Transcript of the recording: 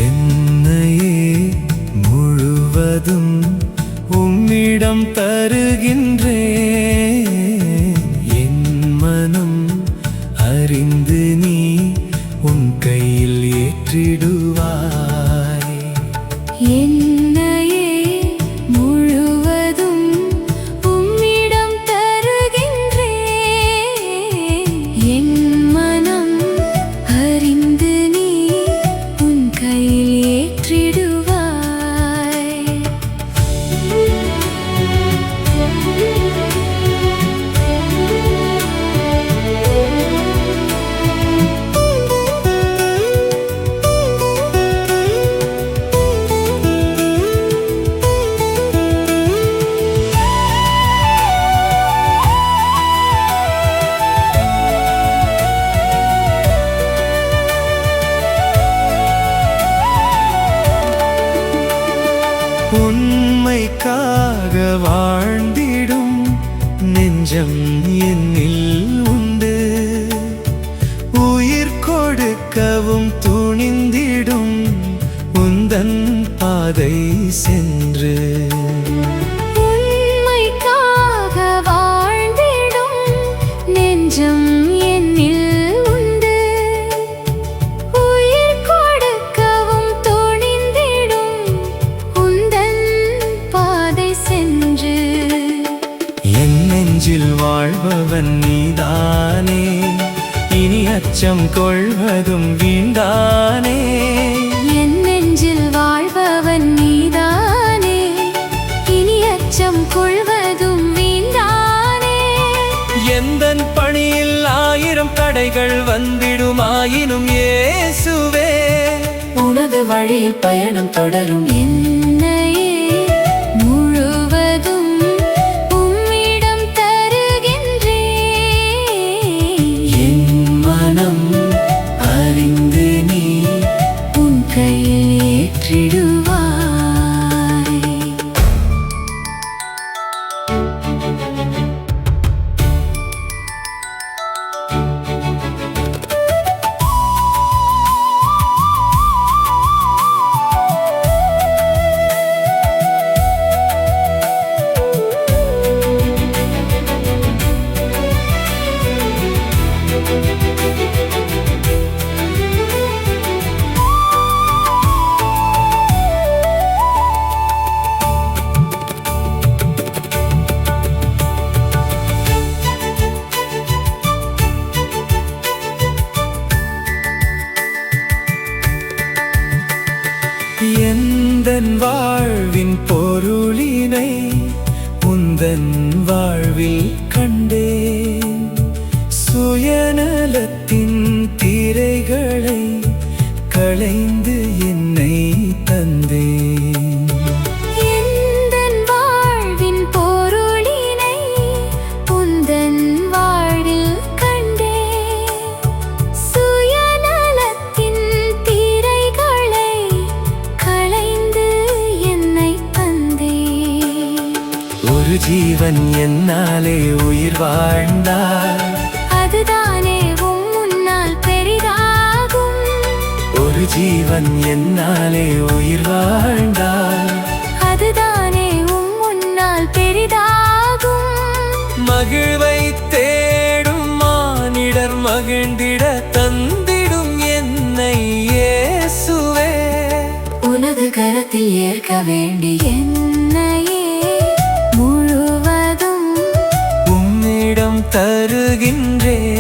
என்னையே முழுவதும் உம்மிடம் தருகின்றேன். என் மனம் அறிந்து நீ உன் கையில் ஏற்றிடுவாய். என்னையே முழுவதும் உம்மிடம் தருகின்றேன். என் மனம் அறிந்து நீ உன் கையில் ஏற்றிடுவாய். உண்மைக்காக வாழ்ந்திடும் நெஞ்சம் என்னில் உண்டு. உயிர் கொடுக்கவும் துணிந்திடும் உந்தன் பாதை சென்று. உண்மைக்காக வாழ்ந்திடும் நெஞ்சம் என்னில் உண்டு. உயிர் கொடுக்கவும் துணிந்திடும் உந்தன் பாதை சென்று. என் நெஞ்சில் வாழ்பவன் நீதானே, இனி அச்சம் கொள்வதும் வீண்டானே. என் நெஞ்சில் வாழ்பவன் நீதானே, இனி அச்சம் கொள்வதும் வீண்டானே. எந்தன் பணியில் 1000 தடைகள் வந்திடுமாயினும் இயேசுவே உனது வழியில் பயணம் தொடரும். என்னையே முழுவதும் உம்மிடம் தருகின்றேன். என் மனம் அறிந்து நீ உன் கையில் ஏற்றிடுவாய். எந்தன் வாழ்வின் பொருளினை உந்தன் வாழ்வில் கண்டேன். சுயநலத்தின் திரைகளை களைந்து என்னை தந்தேன். எந்தன் வாழ்வின் பொருளினை உந்தன் வாழ்வில் கண்டேன். சுயநலத்தின் திரைகளை களைந்து என்னை தந்தேன். ஒரு ஜீவன் என்னாலே உயிர் வாழ்ந்தார், அதுதானே உம் முன்னால் பெரிதாகும். ஒரு ஜீவன் என்னாலே உயிர் வாழ்ந்தார், அதுதானே உம் முன்னால் பெரிதாகும். மகிழ்வை தேடும் மானிடர் மகிழ்ந்திட தந்திடும் என்னை இயேசுவே உனது கரத்தில் ஏற்க வேண்டி. என்னையே முழுவதும் உம்மிடம் தருகின்றேன்.